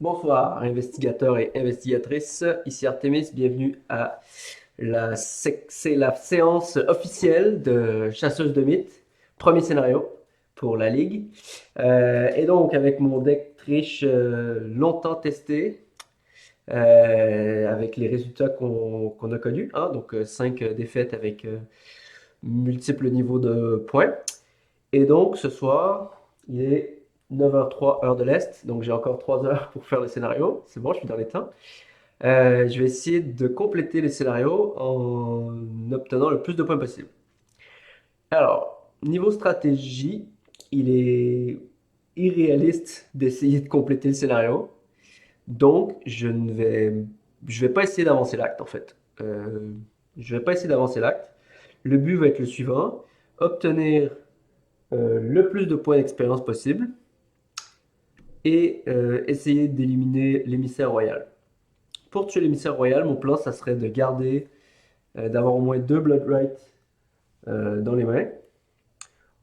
Bonsoir, investigateurs et investigatrices. Ici Artemis, bienvenue à c'est la séance officielle de Chasseuse de mythes, premier scénario pour la Ligue. Et donc, avec mon deck triche longtemps testé, avec les résultats qu'on a connus, hein, donc 5 défaites avec multiples niveaux de points. Et donc, ce soir, il est 9h03, heure de l'Est. Donc, j'ai encore 3 heures pour faire le scénario. C'est bon, je suis dans les temps. Je vais essayer de compléter les scénarios en obtenant le plus de points possible. Alors, niveau stratégie, il est irréaliste d'essayer de compléter le scénario. Donc, je vais pas essayer d'avancer l'acte, en fait. Je vais pas essayer d'avancer l'acte. Le but va être le suivant. Obtenir le plus de points d'expérience possible et essayer d'éliminer l'émissaire royal. Pour tuer l'émissaire royal, mon plan, ça serait de garder, d'avoir au moins 2 Blood Rights dans les mains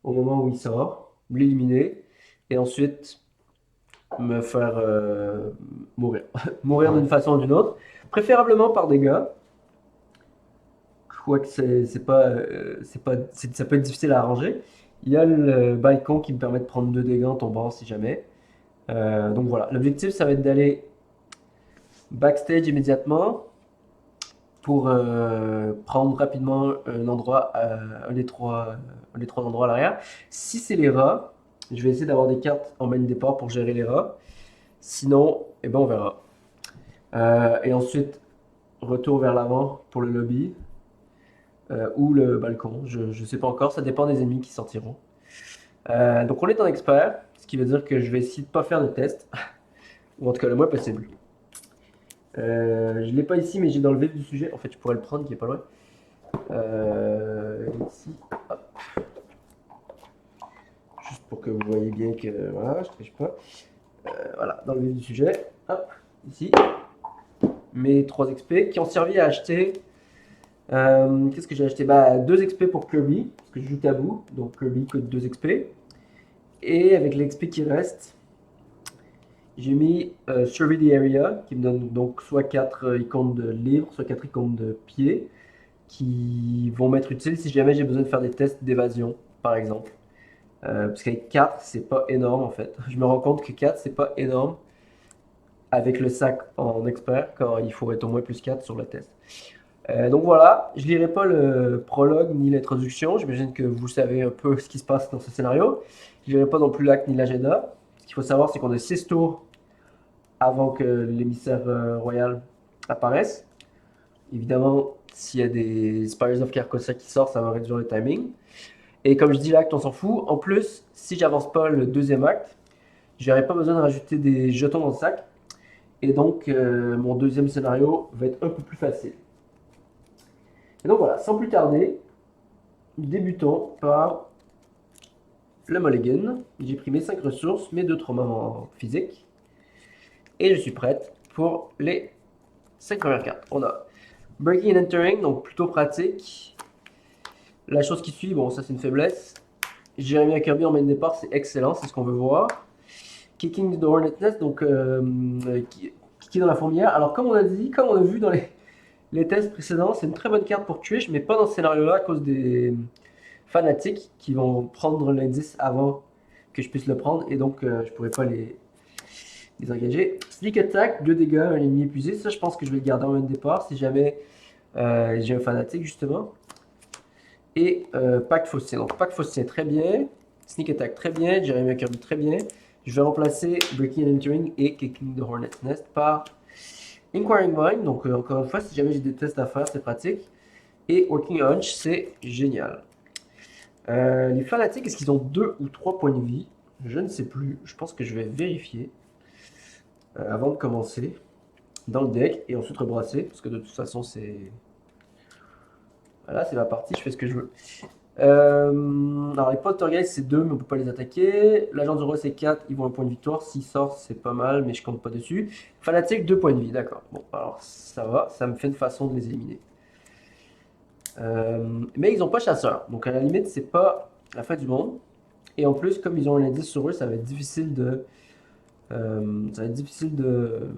au moment où il sort, l'éliminer et ensuite me faire mourir. Mourir d'une façon ou d'une autre, préférablement par dégâts. Je crois que ça peut être difficile à arranger. Il y a le balcon qui me permet de prendre 2 dégâts en tombant si jamais. Donc voilà, l'objectif ça va être d'aller backstage immédiatement pour prendre rapidement un endroit, un des trois endroits à l'arrière. Si c'est les rats, je vais essayer d'avoir des cartes en main de départ pour gérer les rats. Sinon, eh ben on verra. Et ensuite, retour vers l'avant pour le lobby ou le balcon. Je ne sais pas encore, ça dépend des ennemis qui sortiront. Donc on est en expert, ce qui veut dire que je vais essayer de ne pas faire de test, ou en tout cas le moins possible. Je l'ai pas ici, mais j'ai dans le vif du sujet. En fait, je pourrais le prendre qui est pas loin. Ici, hop. Juste pour que vous voyez bien que voilà, je triche pas. Voilà, dans le vif du sujet. Hop, ici. Mes 3 XP qui ont servi à acheter. Qu'est-ce que j'ai acheté? Bah, 2 XP pour Kirby, parce que je joue tabou, donc Kirby coûte 2 XP. Et avec les XP qui restent, j'ai mis Survey the Area, qui me donne donc soit 4 icônes de livres, soit 4 icônes de pieds, qui vont m'être utiles si jamais j'ai besoin de faire des tests d'évasion, par exemple. Parce qu'avec 4, c'est pas énorme en fait. Je me rends compte que 4, c'est pas énorme avec le sac en expert, quand il faut être au moins plus 4 sur le test. Donc voilà, je lirai pas le prologue ni l'introduction. J'imagine que vous savez un peu ce qui se passe dans ce scénario. Je lirai pas non plus l'acte ni l'agenda. Ce qu'il faut savoir, c'est qu'on a 6 tours avant que l'émissaire royal apparaisse. Évidemment, s'il y a des Spires of Carcosa qui sortent, ça va réduire le timing. Et comme je dis, l'acte, on s'en fout. En plus, si j'avance pas le deuxième acte, j'aurai pas besoin de rajouter des jetons dans le sac. Et donc, mon deuxième scénario va être un peu plus facile. Et donc voilà, sans plus tarder, débutons par le mulligan. J'ai pris mes 5 ressources, mes 2 traumas en physique. Et je suis prête pour les 5 premières cartes. On a Breaking and Entering, donc plutôt pratique. La chose qui suit, bon, ça c'est une faiblesse. Jeremy Kirby en main de départ, c'est excellent, c'est ce qu'on veut voir. Kicking the Hornet Nest, donc kicker dans la fourmilière. Alors, comme on a dit, comme on a vu dans les tests précédents, c'est une très bonne carte pour tuer, mais pas dans ce scénario-là à cause des fanatiques qui vont prendre l'indice avant que je puisse le prendre et donc je pourrais pas les engager. Sneak Attack, 2 dégâts, un ennemi épuisé. Ça, je pense que je vais le garder en main de départ si jamais j'ai un fanatique justement. Et Pacte Faustien. Donc Pacte Faustien, très bien. Sneak Attack, très bien. Jeremy Kirby, très bien. Je vais remplacer Breaking and Entering et Kicking the Hornet's Nest par Inquiring Mind. Donc encore une fois, si jamais j'ai des tests à faire, c'est pratique. Et Working Hunch, c'est génial. Les fanatiques, est-ce qu'ils ont 2 ou 3 points de vie? Je ne sais plus. Je pense que je vais vérifier avant de commencer dans le deck et ensuite rebrasser parce que de toute façon c'est... Voilà, c'est ma partie, je fais ce que je veux. Alors les poltergeists c'est 2 mais on peut pas les attaquer. L'agent du roi c'est 4, ils vont un point de victoire. S'ils sortent c'est pas mal mais je compte pas dessus. Fanatique 2 points de vie, d'accord. Bon alors ça va, ça me fait une façon de les éliminer. Mais ils ont pas chasseur, donc à la limite c'est pas la fin du monde. Et en plus, comme ils ont un indice sur eux, ça va être difficile de Ça va être difficile de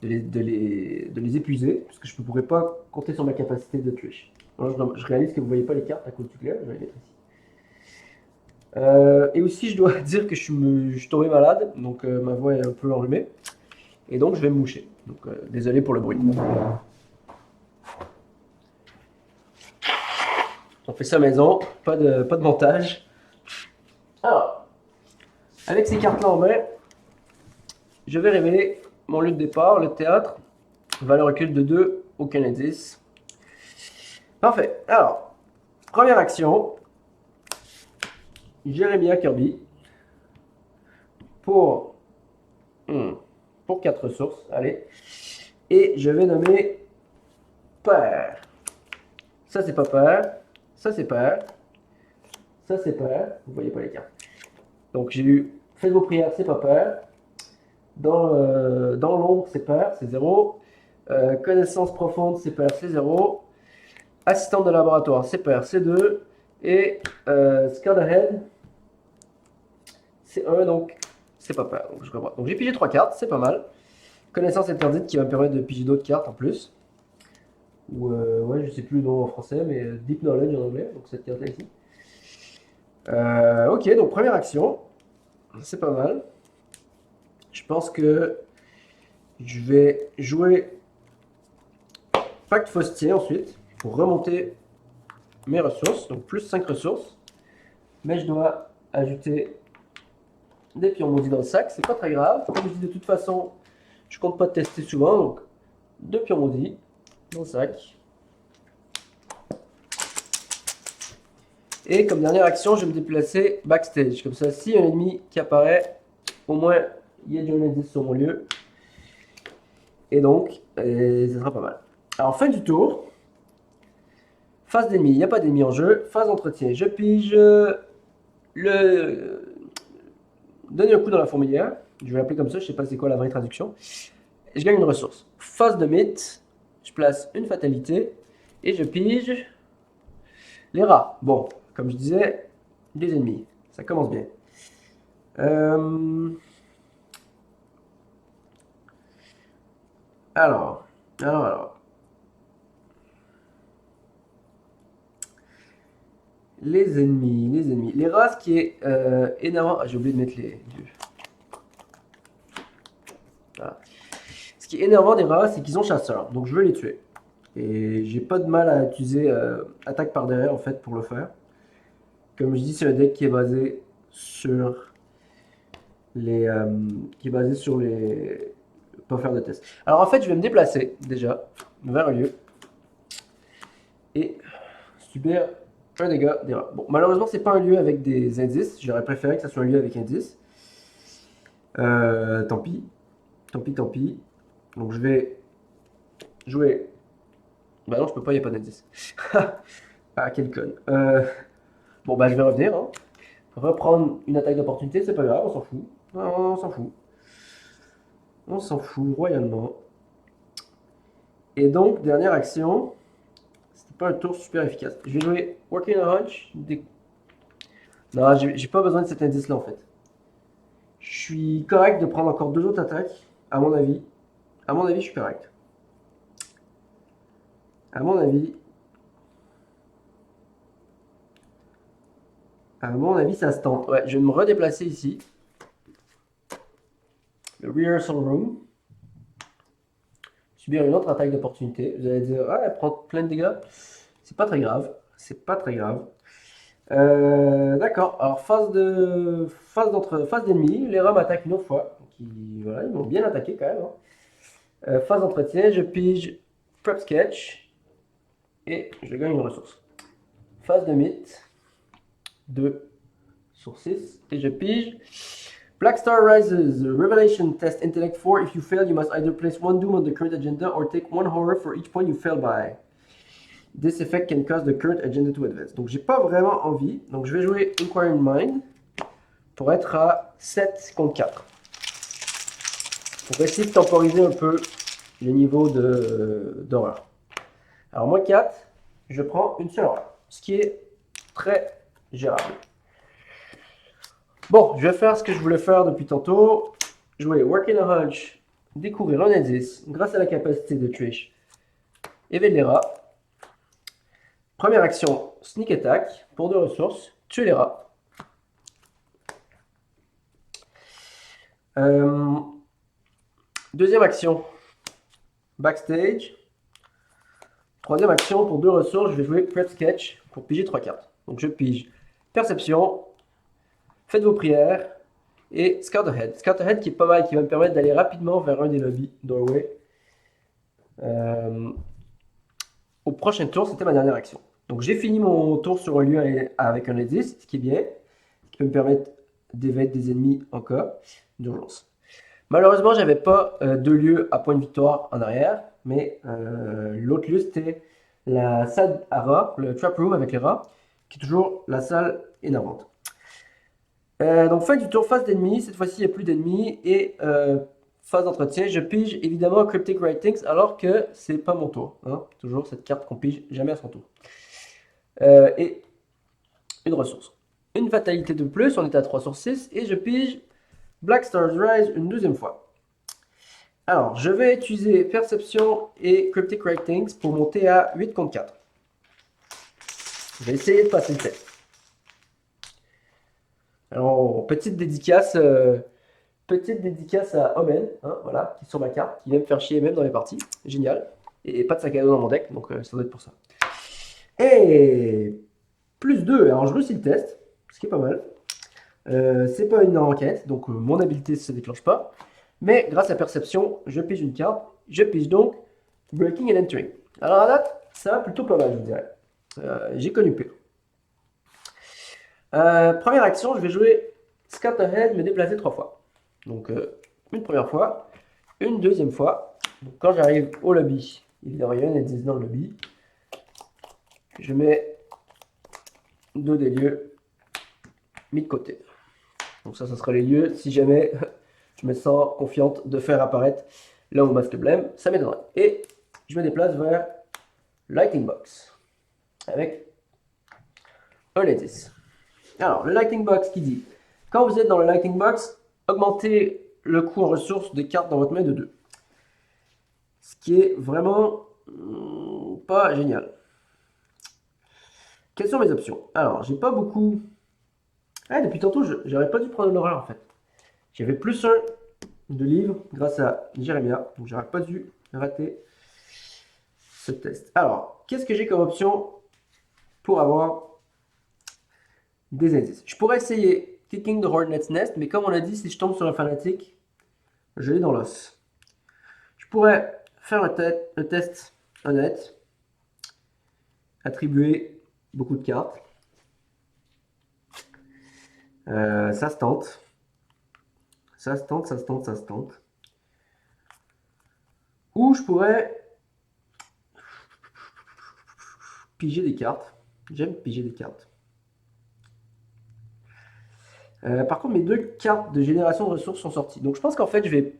les épuiser, parce que je ne pourrais pas compter sur ma capacité de triche. Alors, je réalise que vous ne voyez pas les cartes à cause du clair, je vais les mettre ici. Et aussi, je dois dire que je suis tombé malade, donc ma voix est un peu enrhumée, et donc je vais me moucher. Donc désolé pour le bruit. On fait ça à la maison, pas de montage. Alors, avec ces cartes-là en main, je vais révéler mon lieu de départ, le théâtre. Valeur recul de 2, aucun indice. Parfait. Alors, première action. Jeremiah Kirby. Pour 4 ressources. Allez. Et je vais nommer père. Ça, c'est pas père. Ça, c'est père. Ça, c'est père. Vous voyez pas les cartes. Donc, j'ai eu faites vos prières, c'est pas père. Dans l'ombre, c'est père, c'est 0. Connaissance profonde, c'est père, c'est 0. Assistante de laboratoire, c'est père, c'est 2. Et Scout Ahead, c'est 1, donc c'est pas père. Donc, je comprends. Donc j'ai pigé 3 cartes, c'est pas mal. Connaissance interdite qui va me permettre de piger d'autres cartes en plus. Ou ouais, je sais plus le nom en français, mais Deep Knowledge en anglais, donc cette carte-là ici. Ok, donc première action, c'est pas mal. Je pense que je vais jouer Pacte Faustien ensuite pour remonter mes ressources, donc plus 5 ressources. Mais je dois ajouter des pions maudits dans le sac, c'est pas très grave. Comme je dis de toute façon, je compte pas tester souvent, donc 2 pions maudits dans le sac. Et comme dernière action, je vais me déplacer backstage. Comme ça, s'il y a un ennemi qui apparaît, au moins il y a déjà un indice sur mon lieu. Et donc, ça sera pas mal. Alors, fin du tour. Phase d'ennemi, il n'y a pas d'ennemi en jeu. Phase d'entretien, je pige donner un coup dans la fourmilière. Je vais l'appeler comme ça, je ne sais pas c'est quoi la vraie traduction. Et je gagne une ressource. Phase de mythe, je place une fatalité et je pige les rats. Bon, comme je disais, des ennemis. Ça commence bien. Alors. Les ennemis. Les rats, ce qui est énervant. Ah, j'ai oublié de mettre les dieux. Voilà. Ce qui est énervant des rats, c'est qu'ils ont chasseur. Donc je veux les tuer. Et j'ai pas de mal à utiliser attaque par derrière en fait pour le faire. Comme je dis, c'est un deck qui est basé sur les. Pas faire de test. Alors en fait, je vais me déplacer déjà vers un lieu et subir un dégât des rats. Bon, malheureusement, c'est pas un lieu avec des indices. J'aurais préféré que ça soit un lieu avec indices. Tant pis. Tant pis. Donc je vais jouer. Bah non, je peux pas, il n'y a pas d'indice. Ah, quel con. Bon, bah je vais revenir. Hein. Reprendre une attaque d'opportunité, c'est pas grave, on s'en fout. Non, on s'en fout. On s'en fout royalement. Et donc, dernière action. C'était pas un tour super efficace. Je vais jouer Working a Hunch. Non, j'ai pas besoin de cet indice-là en fait. Je suis correct de prendre encore 2 autres attaques, à mon avis. À mon avis, je suis correct. À mon avis, ça se tente. Ouais, je vais me redéplacer ici. Le Rehearsal Room. Subir une autre attaque d'opportunité. Vous allez dire, ah, elle prend plein de dégâts. C'est pas très grave. C'est pas très grave. D'accord. Alors, phase d'ennemi. Les rats m'attaquent une autre fois. Voilà, ils m'ont bien attaqué quand même. Hein. Phase d'entretien. Je pige Prep Sketch. Et je gagne une ressource. Phase de mythe. 2 sur 6. Et je pige Black Star Rises. Revelation Test Intellect 4. If you fail, you must either place 1 doom on the current agenda or take 1 horror for each point you fail by. This effect can cause the current agenda to advance. Donc j'ai pas vraiment envie. Donc je vais jouer Inquiring Mind pour être à 7 contre 4. Pour essayer de temporiser un peu le niveau d'horreur. Alors moins 4, je prends une seule horreur. Ce qui est très gérable. Bon, je vais faire ce que je voulais faire depuis tantôt. jouer Working a Hunch, découvrir un indice grâce à la capacité de Trish. Éveiller les rats. Première action, Sneak Attack, pour 2 ressources, tuer les rats. Deuxième action, Backstage. Troisième action, pour 2 ressources, je vais jouer Prep Sketch pour piger 3 cartes. Donc je pige Perception, Faites vos prières et Scout Ahead. Scout Ahead qui est pas mal, qui va me permettre d'aller rapidement vers un des lobbies Doorway. Au prochain tour, c'était ma dernière action. Donc j'ai fini mon tour sur un lieu avec un indice, ce qui est bien, ce qui peut me permettre d'éviter des ennemis en cas d'urgence. Malheureusement, j'avais pas de lieu à point de victoire en arrière, mais l'autre lieu c'était la salle à rats, le trap room avec les rats, qui est toujours la salle énervante. Donc fin du tour, phase d'ennemis, cette fois-ci il n'y a plus d'ennemis, et phase d'entretien, je pige évidemment Cryptic Writings alors que c'est pas mon tour. Hein. Toujours cette carte qu'on pige jamais à son tour. Et une ressource. Une fatalité de plus, on est à 3 sur 6, et je pige Black Stars Rise une deuxième fois. Alors, je vais utiliser Perception et Cryptic Writings pour monter à 8 contre 4. Je vais essayer de passer le test. Alors, petite dédicace à Omen, hein, voilà, qui est sur ma carte, qui vient me faire chier même dans les parties. Génial. Et pas de sac à dos dans mon deck, donc ça doit être pour ça. Et plus 2, alors je réussis le test, ce qui est pas mal. C'est pas une enquête, donc mon habileté ne se déclenche pas. Mais grâce à Perception, je pige une carte. Je pige donc Breaking and Entering. Alors à date, ça va plutôt pas mal, je vous dirais. J'ai connu pire. Première action, je vais jouer Scout Ahead, me déplacer 3 fois. Donc une première fois, une deuxième fois. Donc, quand j'arrive au lobby, évidemment il y a un indice dans le lobby. Je mets 2 des lieux mis de côté. Donc ça sera les lieux si jamais je me sens confiante de faire apparaître là où masque blême, ça m'aiderait. Et je me déplace vers Lighting Box avec un indice. Alors, le Lighting Box qui dit, quand vous êtes dans le Lighting Box, augmentez le coût en ressources des cartes dans votre main de 2. Ce qui est vraiment pas génial. Quelles sont mes options? Alors, j'ai pas beaucoup... Ah, depuis tantôt, j'aurais pas dû prendre l'horreur en fait. J'avais plus 1 de livres grâce à Jérémia, donc j'aurais pas dû rater ce test. Alors, qu'est-ce que j'ai comme option pour avoir des indices? Je pourrais essayer Kicking the Hornet's Nest, mais comme on a dit, si je tombe sur un fanatique, je l'ai dans l'os. Je pourrais faire le test honnête, attribuer beaucoup de cartes. Ça se tente. Ça se tente, ça se tente, ça se tente. Ou je pourrais piger des cartes. J'aime piger des cartes. Par contre, mes 2 cartes de génération de ressources sont sorties. Donc je pense qu'en fait, je vais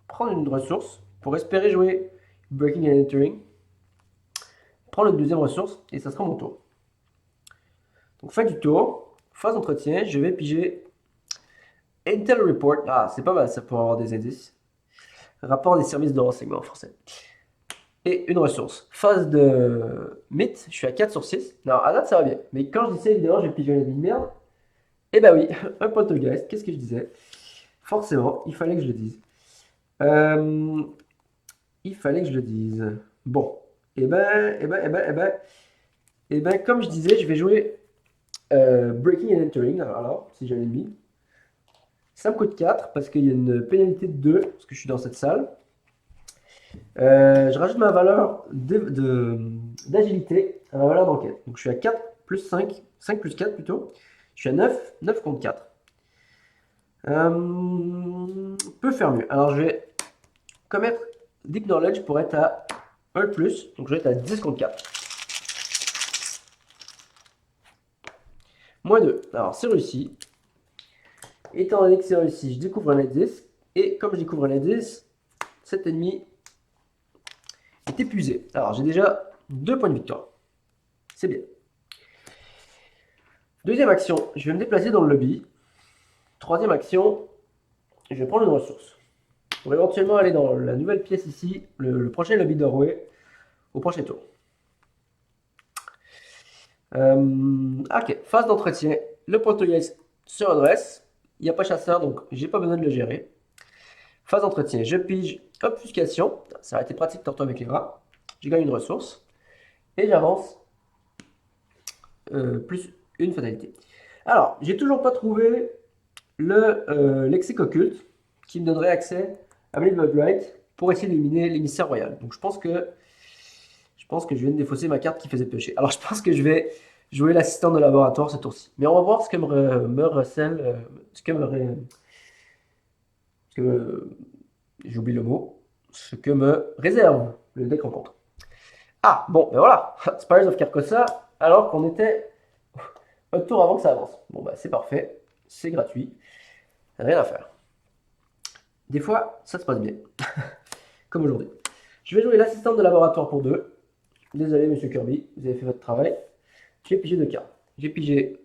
prendre une ressource pour espérer jouer Breaking and Entering. Prendre une deuxième ressource et ça sera mon tour. Donc fin du tour, phase d'entretien, je vais piger Intel Report. Ah, c'est pas mal ça pour avoir des indices. Rapport des services de renseignement en français. Et une ressource. Phase de mythe, je suis à 4 sur 6. Non, à date ça va bien. Mais quand je disais évidemment, j'ai pigé un ennemi de merde. Eh bah oui, un poltergeist, qu'est-ce que je disais? Forcément, il fallait que je le dise. Il fallait que je le dise. Bon, comme je disais, je vais jouer Breaking and Entering. Alors, si j'ai un ennemi. Ça me coûte 4 parce qu'il y a une pénalité de 2 parce que je suis dans cette salle. Je rajoute ma valeur d'agilité à ma valeur d'enquête. Donc je suis à 4 plus 5, 5 plus 4 plutôt. Je suis à 9, 9 contre 4. Peut faire mieux. Alors je vais commettre Deep Knowledge pour être à 1 de plus. Donc je vais être à 10 contre 4. Moins 2. Alors c'est réussi. Étant donné que c'est réussi, je découvre un indice. Et comme je découvre un indice, cet ennemi est épuisé. Alors j'ai déjà 2 points de victoire. C'est bien. Deuxième action, je vais me déplacer dans le lobby. Troisième action, je vais prendre une ressource pour éventuellement aller dans la nouvelle pièce ici, le prochain lobby doorway, au prochain tour. Ok, phase d'entretien. Le poltergeist se redresse. Il n'y a pas chasseur, donc j'ai pas besoin de le gérer. Phase d'entretien. Je pige obfuscation. Ça a été pratique tantôt avec les rats. J'ai gagné une ressource. Et j'avance plus une fatalité. Alors, j'ai toujours pas trouvé le lexique occulte qui me donnerait accès à Blade Bloodlight pour essayer d'éliminer l'émissaire royal. Donc je pense que je viens de défausser ma carte qui faisait piocher. Alors je pense que je vais jouer l'assistant de laboratoire ce tour-ci. Mais on va voir ce que me recèle, j'oublie le mot, ce que me réserve le deck rencontre. Ah, bon, ben voilà, Spires of Carcosa, alors qu'on était un tour avant que ça avance. Bon, bah c'est parfait, c'est gratuit, rien à faire. Des fois, ça se passe bien, comme aujourd'hui. Je vais jouer l'assistant de laboratoire pour 2. Désolé, monsieur Kirby, vous avez fait votre travail. J'ai pigé 2 cartes. J'ai pigé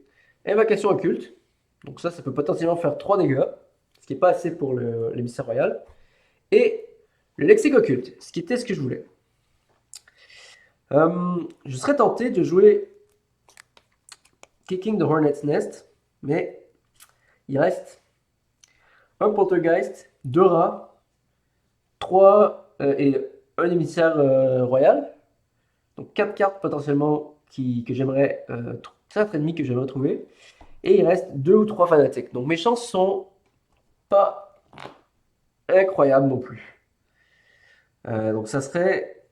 Invocation occulte. Donc ça peut potentiellement faire 3 dégâts, ce qui n'est pas assez pour l'émissaire royal. Et le lexique occulte, ce qui était ce que je voulais. Je serais tenté de jouer Kicking the Hornet's Nest, mais il reste un poltergeist, 2 rats, 3 et un émissaire royal. Donc 4 cartes potentiellement que j'aimerais, 4 ennemis que j'aimerais trouver. Et il reste 2 ou 3 fanatiques. Donc mes chances sont pas incroyables non plus. Donc ça serait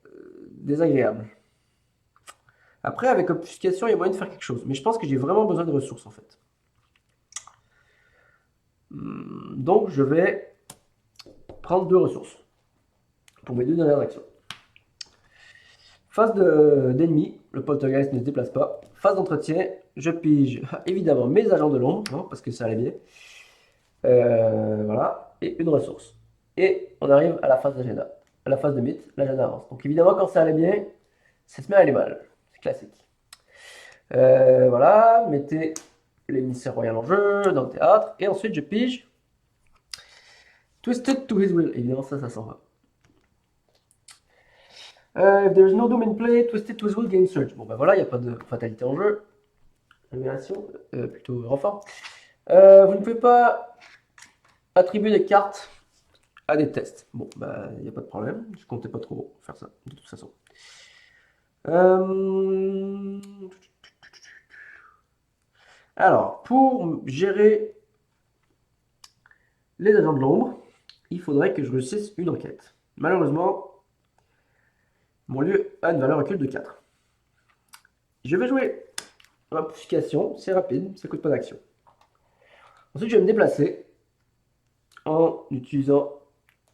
désagréable. Après, avec obfuscation, il y a moyen de faire quelque chose. Mais je pense que j'ai vraiment besoin de ressources en fait. Donc je vais prendre 2 ressources pour mes 2 dernières actions. Phase d'ennemi, le poltergeist ne se déplace pas. Phase d'entretien, je pige évidemment mes agents de l'ombre, hein, parce que ça allait bien. Voilà, et une ressource. Et on arrive à la phase d'agenda. À la phase de mythe, l'agenda avance. Donc évidemment, quand ça allait bien, ça se met à aller mal. C'est classique. Voilà, mettez l'émissaire royal en jeu, dans le théâtre. Et ensuite, je pige Twisted to his will. Évidemment, ça s'en va. If there is no doom in play, Twisted to his will gain surge. Bon, ben voilà, il n'y a pas de fatalité en jeu. Révélation, plutôt renfort. Vous ne pouvez pas attribuer des cartes à des tests. Bon, bah, il n'y a pas de problème. Je comptais pas trop faire ça, de toute façon. Alors, pour gérer les agents de l'ombre, il faudrait que je réussisse une enquête. Malheureusement, mon lieu a une valeur occulte de 4. Je vais jouer obfuscation, c'est rapide, ça coûte pas d'action. Ensuite, je vais me déplacer en utilisant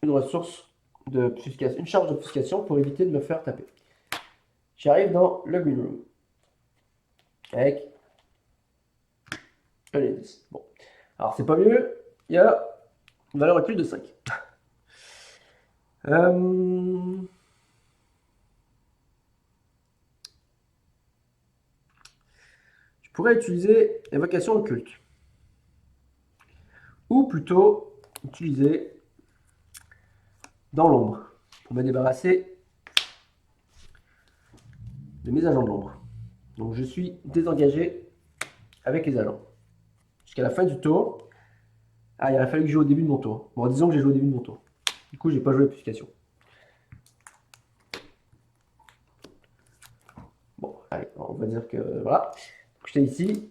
une ressource d'obfuscation, une charge d'obfuscation pour éviter de me faire taper. J'arrive dans le green room avec un indice. Bon, alors c'est pas mieux, il y a une valeur occulte de 5. Je pourrais utiliser évocation occulte. Ou plutôt utiliser dans l'ombre pour me débarrasser de mes agents de l'ombre. Donc je suis désengagé avec les agents. Jusqu'à la fin du tour. Ah, il aurait fallu que je joue au début de mon tour. Bon, disons que j'ai joué au début de mon tour. Du coup, j'ai pas joué l'obfuscation. Bon, allez, on va dire que voilà. J'étais ici.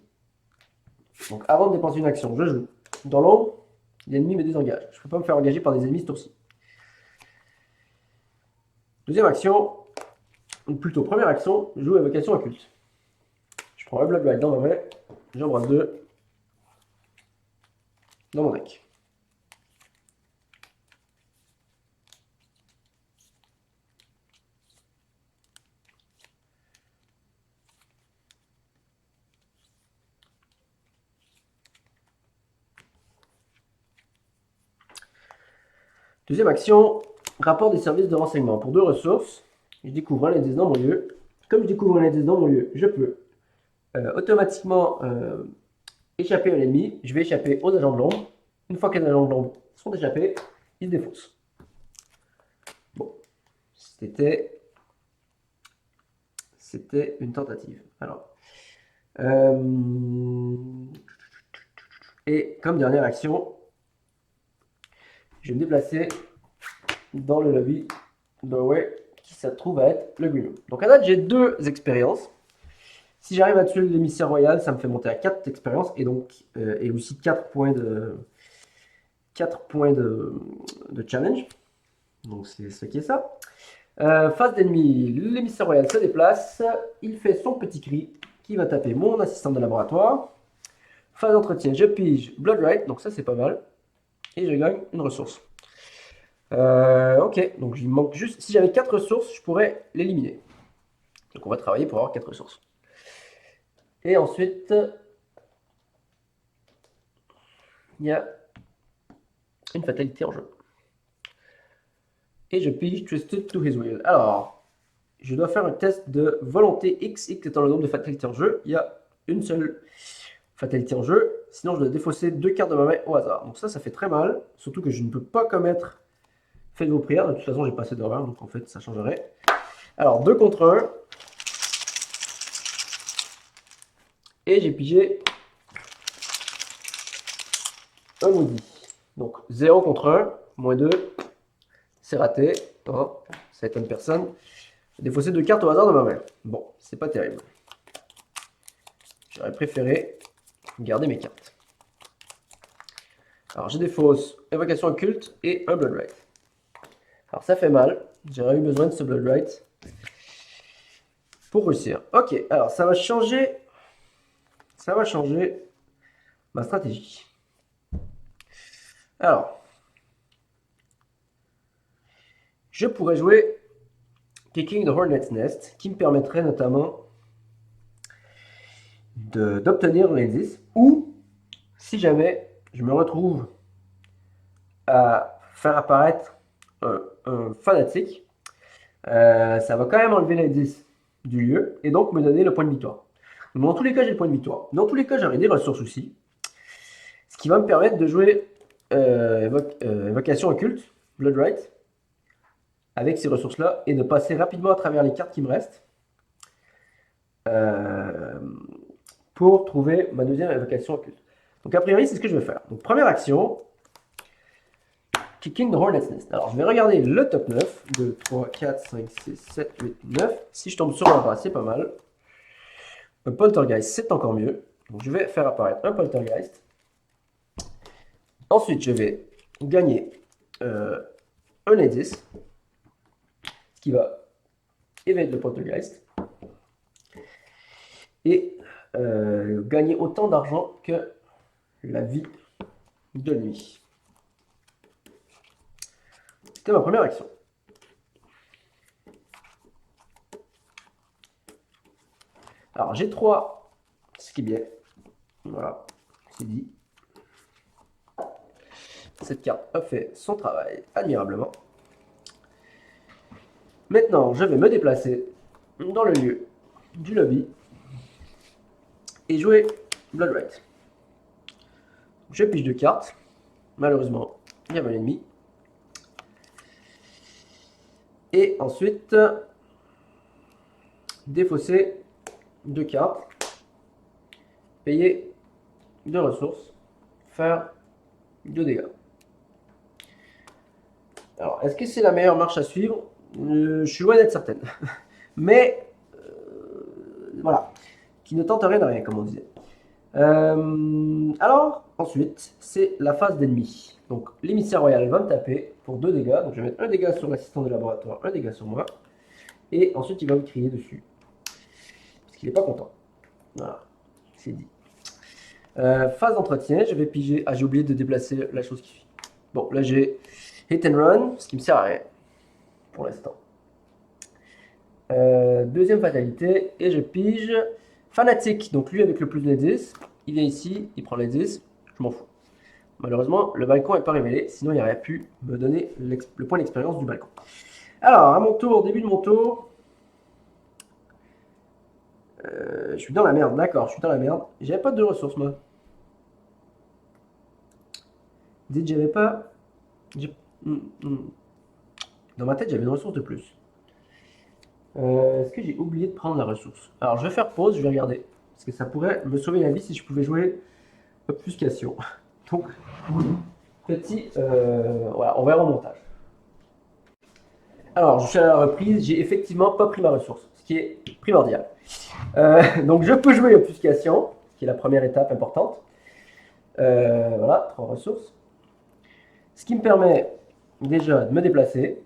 Donc avant de dépenser une action, je joue dans l'ombre. L'ennemi me désengage. Je ne peux pas me faire engager par des ennemis ce tour-ci. Deuxième action, ou plutôt première action, je joue évocation occulte. Je prends un Bloodlight dans ma main, j'embrasse 2 dans mon deck. Deuxième action, rapport des services de renseignement. Pour 2 ressources, je découvre un indice dans mon lieu. Comme je découvre un indice dans mon lieu, je peux automatiquement échapper à l'ennemi. Je vais échapper aux agents de l'ombre. Une fois que les agents de l'ombre sont échappés, ils défaussent. Bon, c'était une tentative. Alors, et comme dernière action, je vais me déplacer dans le lobby doorway qui se trouve à être le green room. Donc à date, j'ai 2 expériences. Si j'arrive à tuer l'émissaire royal, ça me fait monter à 4 expériences et donc et aussi 4 points de challenge. Donc c'est ce qui est ça. Phase d'ennemi, l'émissaire royal se déplace, il fait son petit cri qui va taper mon assistant de laboratoire. Phase d'entretien, je pige Blood Right, donc ça c'est pas mal. Et je gagne une ressource. Ok, donc il manque juste. Si j'avais 4 ressources, je pourrais l'éliminer. Donc on va travailler pour avoir 4 ressources. Et ensuite, il y a une fatalité en jeu. Et je pige Trusted to His Will. Alors, je dois faire un test de volonté X. X étant le nombre de fatalités en jeu. Il y a une seule fatalité en jeu. Sinon, je dois défausser 2 cartes de ma main au hasard. Donc ça fait très mal. Surtout que je ne peux pas commettre Faites vos prières. De toute façon, j'ai pas assez d'horreur. Donc en fait, ça changerait. Alors, 2 contre 1. Et j'ai pigé un maudit. Donc 0 contre 1, moins 2. C'est raté. Oh, ça étonne personne. J'ai défaussé 2 cartes au hasard de ma main. Bon, c'est pas terrible. J'aurais préféré garder mes cartes. Alors, je défausse évocation occulte et un Blood Right. Alors, ça fait mal. J'aurais eu besoin de ce Blood Right pour réussir. Ok, alors ça va changer ma stratégie. Alors, je pourrais jouer Kicking the Hornet's Nest, qui me permettrait notamment d'obtenir l'indice, ou si jamais je me retrouve à faire apparaître un fanatique, ça va quand même enlever l'indice du lieu et donc me donner le point de victoire. Donc, dans tous les cas, j'ai le point de victoire. Dans tous les cas, j'aurai des ressources aussi, ce qui va me permettre de jouer évocation occulte, Blood Right, avec ces ressources-là et de passer rapidement à travers les cartes qui me restent pour trouver ma deuxième évocation occulte. Donc a priori, c'est ce que je vais faire. Donc première action, Kicking the Hornet's Nest. Alors je vais regarder le top 9, 2, 3, 4, 5, 6, 7, 8, 9. Si je tombe sur un rat, c'est pas mal. Un poltergeist, c'est encore mieux. Donc je vais faire apparaître un poltergeist. Ensuite, je vais gagner un indice, ce qui va éveiller le poltergeist. Et gagner autant d'argent que la vie de nuit. C'était ma première action. Alors j'ai 3 skibillets. Voilà, c'est dit. Cette carte a fait son travail admirablement. Maintenant, je vais me déplacer dans le lieu du lobby et jouer Blood Right. Je pige 2 cartes. Malheureusement, il y avait un ennemi. Et ensuite, défausser 2 cartes, payer 2 ressources, faire 2 dégâts. Alors, est-ce que c'est la meilleure marche à suivre? Je suis loin d'être certaine. Mais, voilà, qui ne tente rien de rien, comme on disait. Alors, ensuite, c'est la phase d'ennemi. Donc, l'émissaire royal va me taper pour 2 dégâts. Donc, je vais mettre un dégât sur l'assistant de laboratoire, un dégât sur moi. Et ensuite, il va me crier dessus. Parce qu'il n'est pas content. Voilà, c'est dit. Phase d'entretien, je vais piger. Ah, j'ai oublié de déplacer la chose qui suit. Bon, là, j'ai hit and run, ce qui me sert à rien. Pour l'instant. Deuxième fatalité, et je pige fanatique. Donc, lui avec le plus d'indices. Il vient ici, il prend l'indice. Je m'en fous. Malheureusement, le balcon n'est pas révélé, sinon il aurait pu me donner le point d'expérience du balcon. Alors, à mon tour, début de mon tour. Je suis dans la merde, d'accord, je suis dans la merde. J'avais pas de ressources, moi. Dites, j'avais pas j'ai- hmm, hmm. Dans ma tête, j'avais une ressource de plus. Est-ce que j'ai oublié de prendre la ressource? Alors, je vais faire pause, je vais regarder. Parce que ça pourrait me sauver la vie si je pouvais jouer obfuscation. Donc, petit, voilà, on verra au montage. Alors, je suis à la reprise, j'ai effectivement pas pris ma ressource, ce qui est primordial. Donc, je peux jouer obfuscation, qui est la première étape importante. Voilà, 3 ressources. Ce qui me permet déjà de me déplacer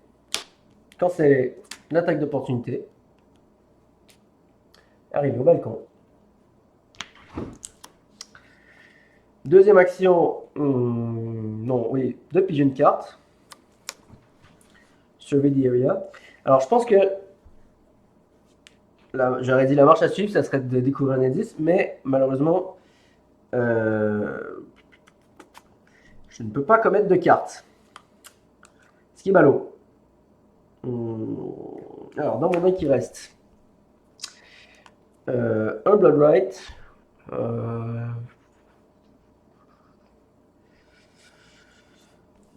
quand c'est l'attaque d'opportunité. Arriver au balcon. Deuxième action, non, oui, de piger une carte. Survey the area. Alors, je pense que j'aurais dit la marche à suivre, ça serait de découvrir un indice, mais malheureusement, je ne peux pas commettre de carte. Ce qui est ballot. Alors, dans mon deck, il reste un Blood Right.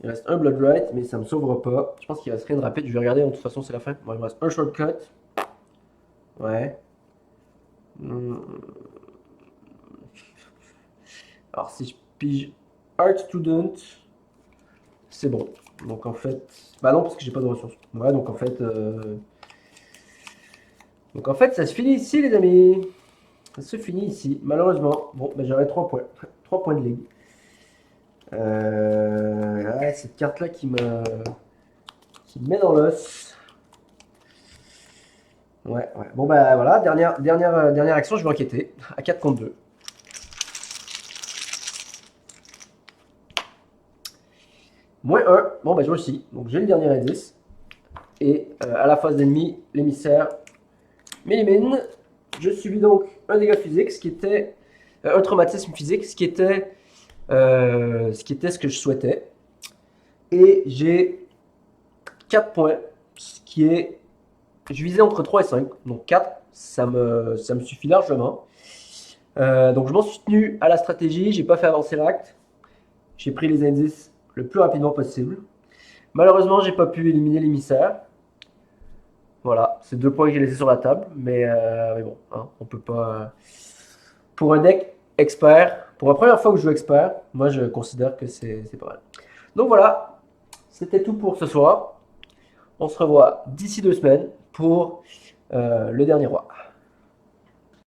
Il reste un Blood Right, mais ça me sauvera pas. Je pense qu'il resterait une rapide. Je vais regarder, de toute façon, c'est la fin. Bon, il me reste un Shortcut. Ouais. Alors, si je pige Art Student, c'est bon. Donc, en fait. Bah non, parce que j'ai pas de ressources. Ouais, donc en fait. Donc, en fait, ça se finit ici, les amis. Ça se finit ici, malheureusement. Bon, ben j'aurai 3 points. 3 points de ligue. Ouais, cette carte-là qui me met dans l'os. Ouais, ouais. Bon, bah voilà, dernière action, je vais enquêter. À 4 contre 2. Moins 1. Bon, bah je réussis. Donc j'ai le dernier indice. Et à la phase d'ennemi, l'émissaire m'élimine. Je subis donc un dégât physique, ce qui était. Un traumatisme physique, ce qui était ce que je souhaitais. Et j'ai 4 points, ce qui est. Je visais entre 3 et 5, donc 4, ça me suffit largement. Donc je m'en suis tenu à la stratégie, j'ai pas fait avancer l'acte. J'ai pris les indices le plus rapidement possible. Malheureusement, j'ai pas pu éliminer l'émissaire. Voilà, c'est 2 points que j'ai laissés sur la table, mais bon, hein, on peut pas. Pour un deck expert, pour la première fois que je joue expert, moi je considère que c'est pas mal. Donc voilà, c'était tout pour ce soir. On se revoit d'ici 2 semaines pour le dernier roi.